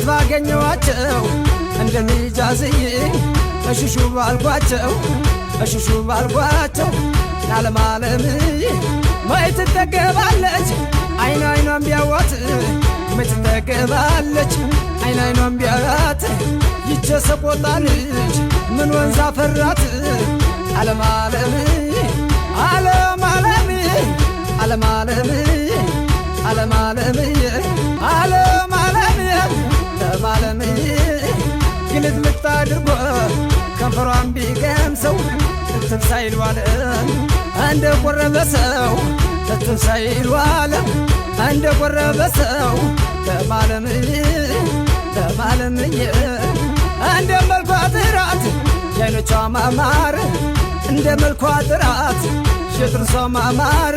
ድንገት ባገኘዋቸው እንደሚጃዝይ እሽሹ ባልኳቸው እሽሹ ባልኳቸው ለዓለም ዓለም ማየት ትጠገባለች አይን አይኗን ቢያዋት ማየት ትጠገባለች አይን አይኗን ቢያዋት ይቼ ሰቆጣ ልጅ ምን ወንዝ አፈራት ዓለም ዓለም ዓለም ዓለም ዓለም ዓለም ዓለም ዓለም ዓለም ዓለም ዓለም ግልጥ ልታድርጎ ከንፈሯን ቢቀምሰው እትም ሳይል ዋለ እንደ ቆረበ ሰው እትም ሳይል ዋለ እንደ ቆረበ ሰው ለማለም እንደ መልኳ ጥራት የዓይኖቿ ማማር እንደ መልኳ ጥራት የጥርሷ ማማር